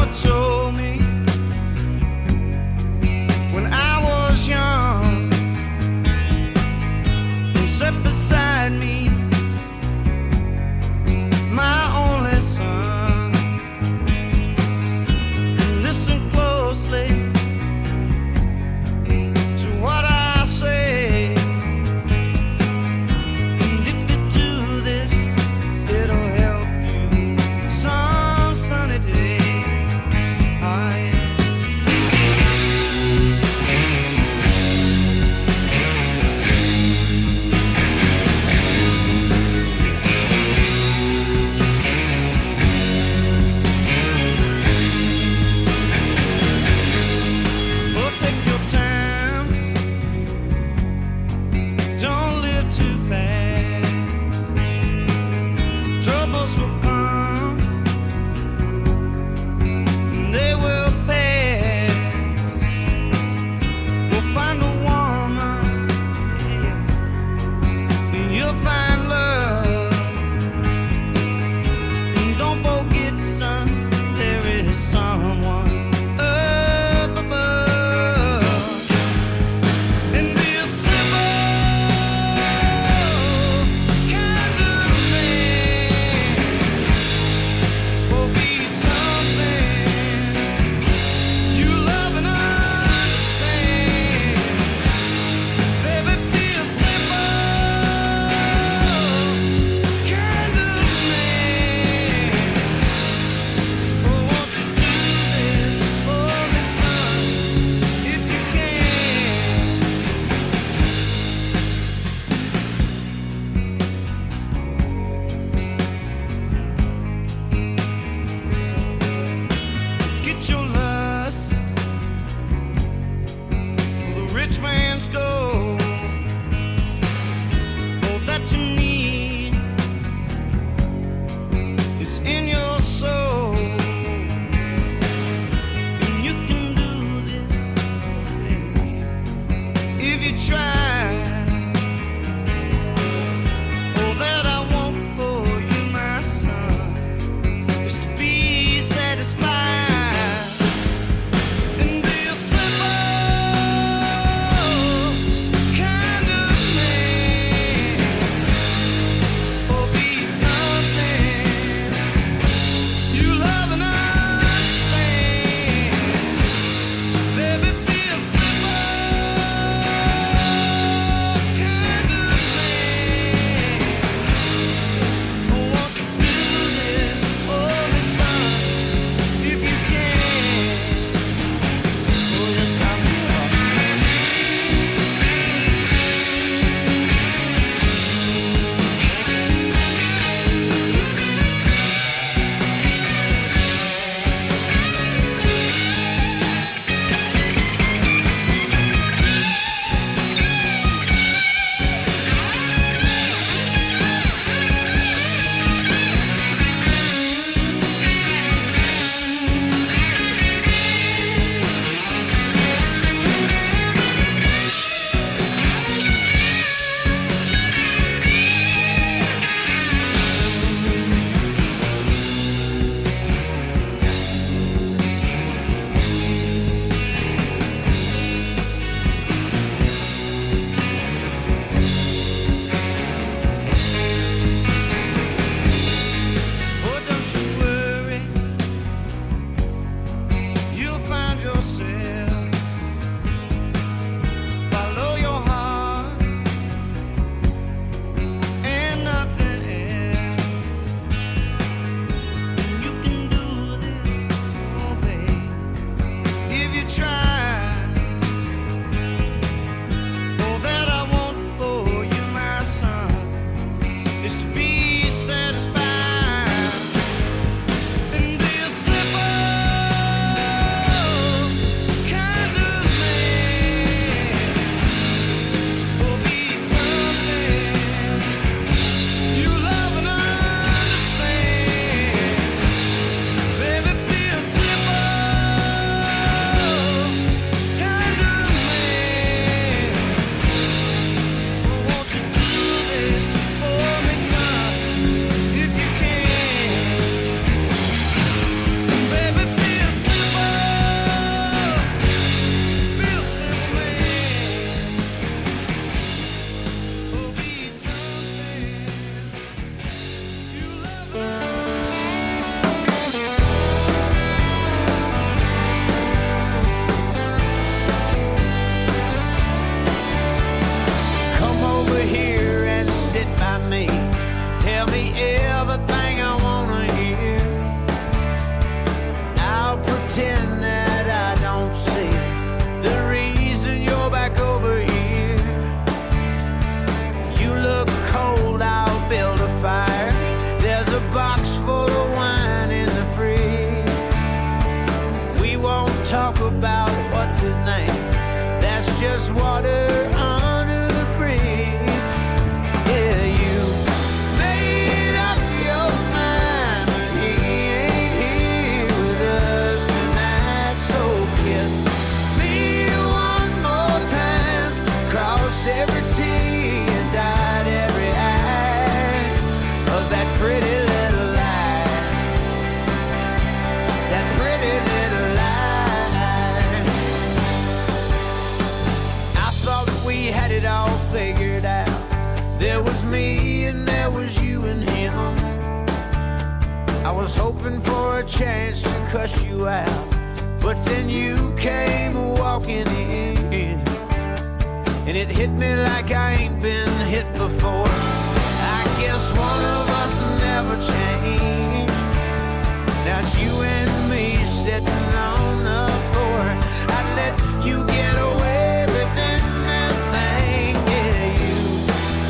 mama told me when I was young, and sat beside me, my only son. Listen closely to what I say, and if you do this, it'll help you some sunny day. hoping for a chance to cuss you out, but then you came walking in, and it hit me like I ain't been hit before. I guess one of us never changed. Now it's you and me sitting on the floor. I'd let you get away with anything. Yeah, you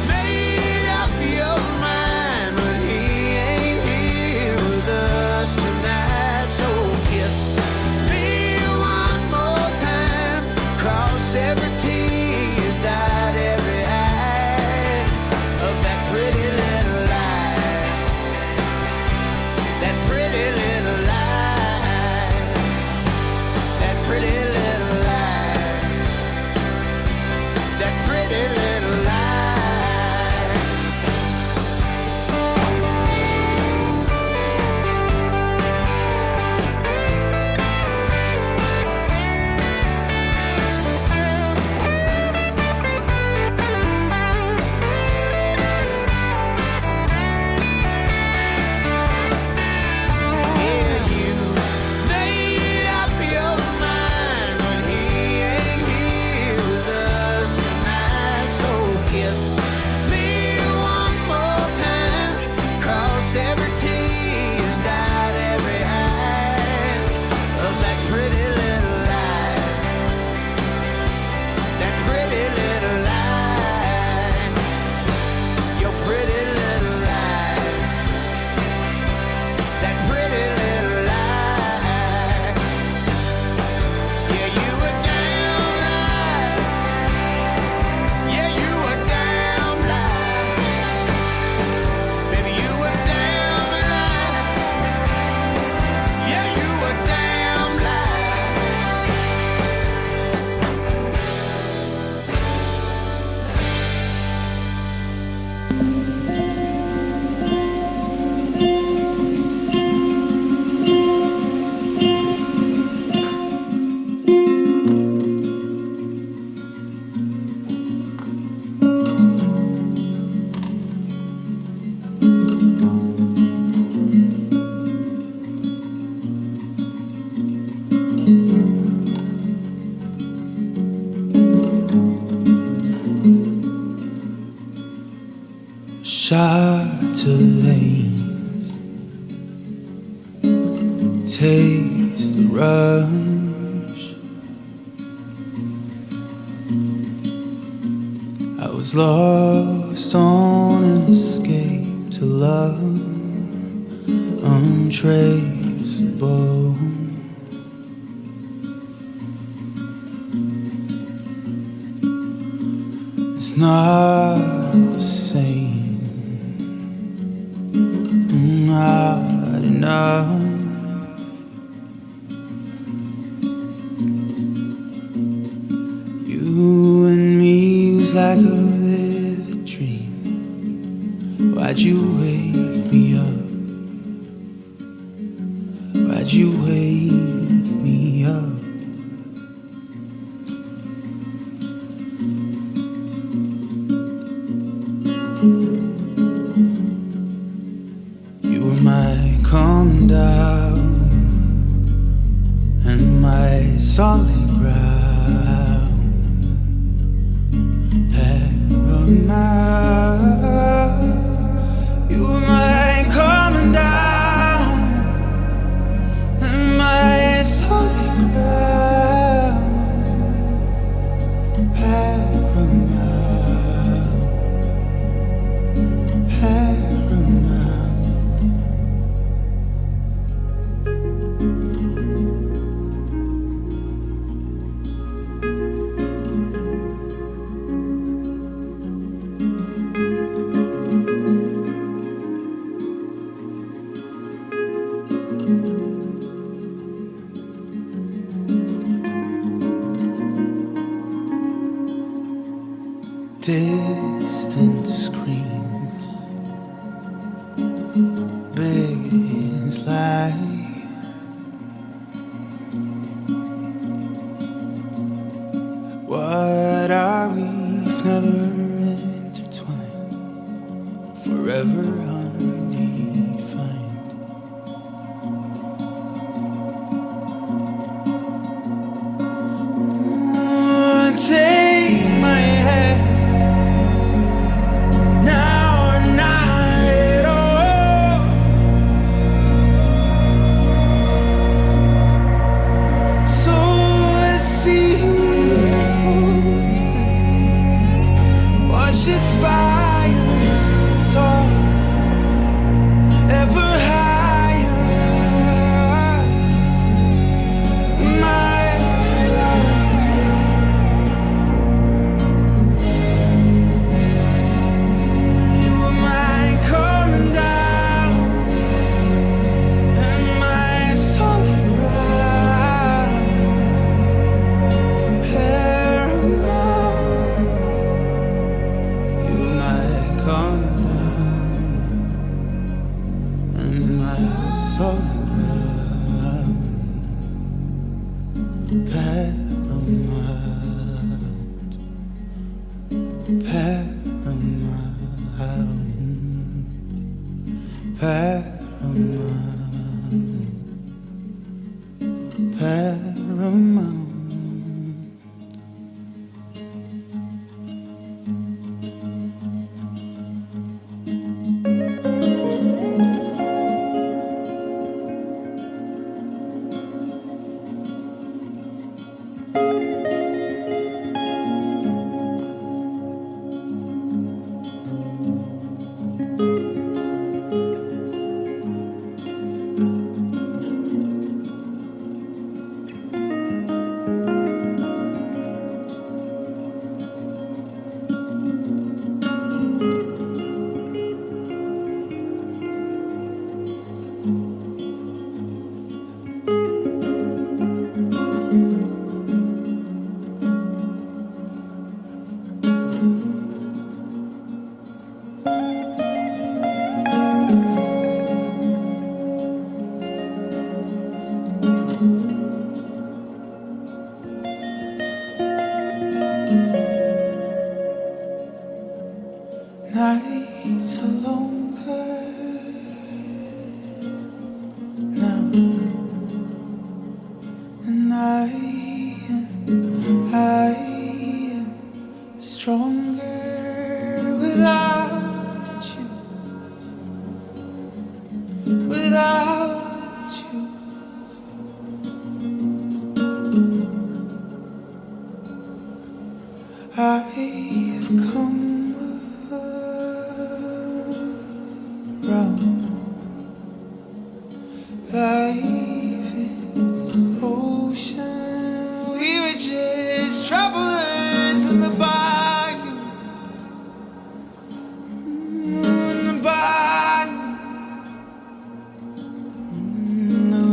made up your mind, but he ain't here with us tonight. So kiss me one more time, cross every T and dot every I of that pretty little lie, that pretty little lie, that pretty little lie, that pretty little lie. Yeah, you made up your mind, but he ain't here with us tonight. So kiss me one more time, cross every T and dot every I of that pretty little lie, that pretty little lie, your pretty little lie, that pretty little lie. Yeah, you a damn lie. Yeah, you a damn lie. Baby, you a damn lie. Yeah, you a damn lie. Shot to the veins, taste the rush. I was lost on an escape to love untraceable. It's not the same. Not enough. You and me was like a vivid dream. Why'd you wake me up? Why'd you wake me up? You were my calming down and my solid ground. Paramount. You were my calming down and my solid ground. Paramount. Paramount. Distant screams, begins light. What are we if never intertwined, forever undefined? paramount. Nights are longer now, and I am stronger without you, without you. I've come around. Life is ocean, we were just travelers in the bayou, in the bayou.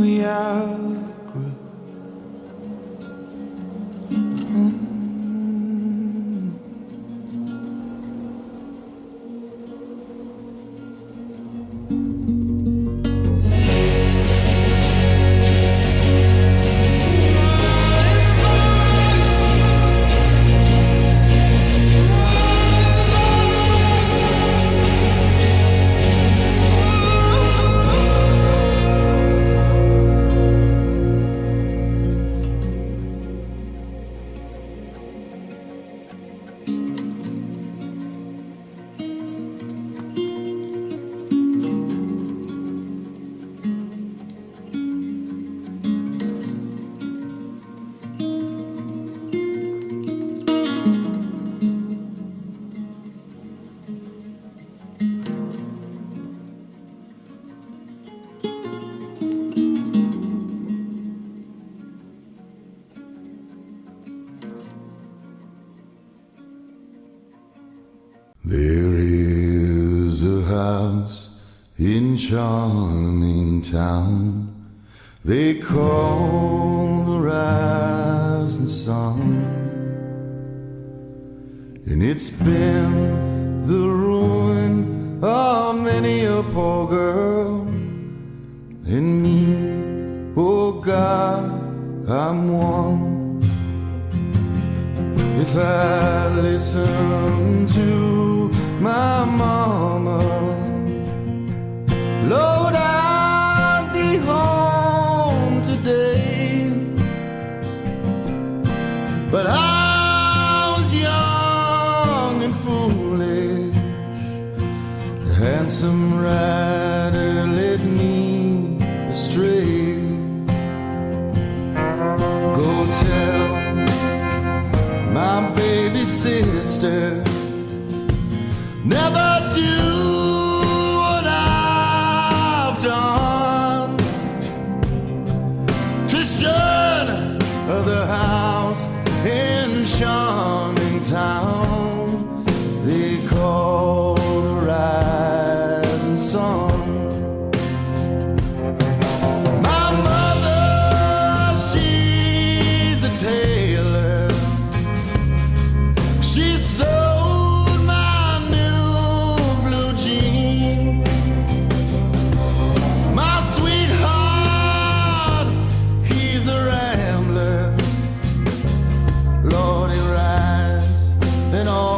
We outgrew. There is a house in charming town they call the rising sun, and it's been the ruin of many a poor girl and me. Oh God, I'm one. If I listen to my mama, Lord, I'd be home today. But I was young and foolish. The handsome rider led me astray. Go tell my baby sister, never do what I've done to shun the house in charming town they call the rising sun. My mother, she's a tailor. She sold my new blue jeans. My sweetheart, he's a rambler. Lord, he rides in all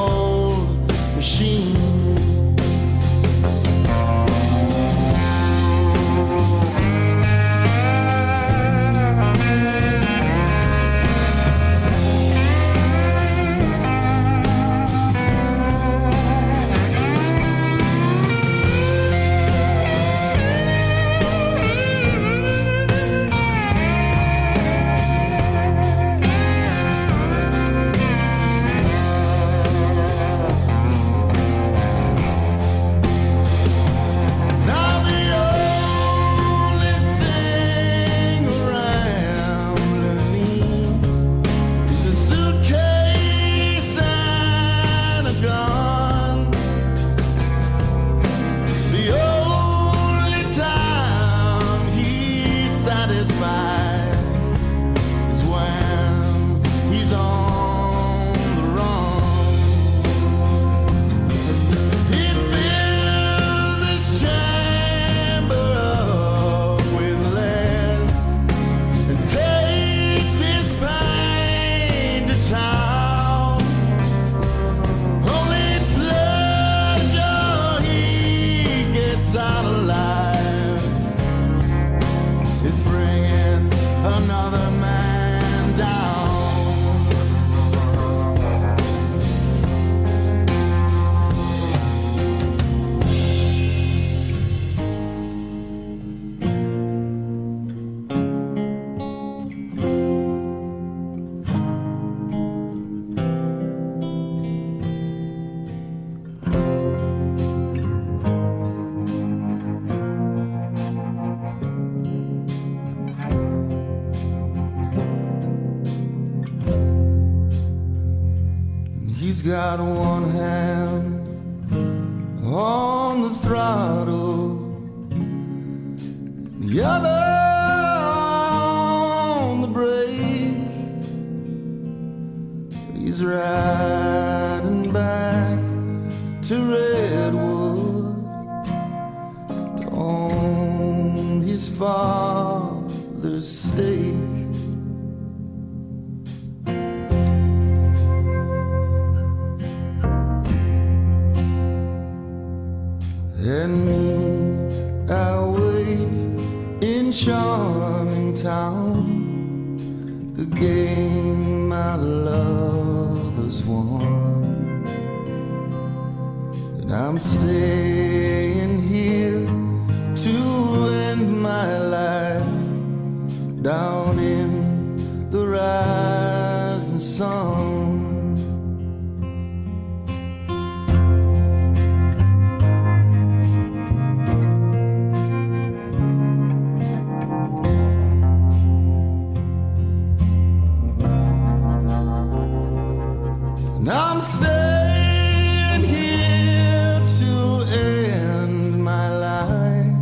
fight is when he's on the run. He fills this chamber up with lead and takes his pain to town. Only pleasure he gets out alive is bringing another man down. He's got one hand on the throttle, the other on the brake. He's riding back to Redwood to own his father's stake. And me, I wait in charming town, the game my love has won. And I'm staying here to end my life down in the rising sun. And I'm staying here to end my life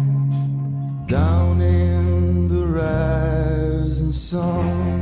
down in the rising sun.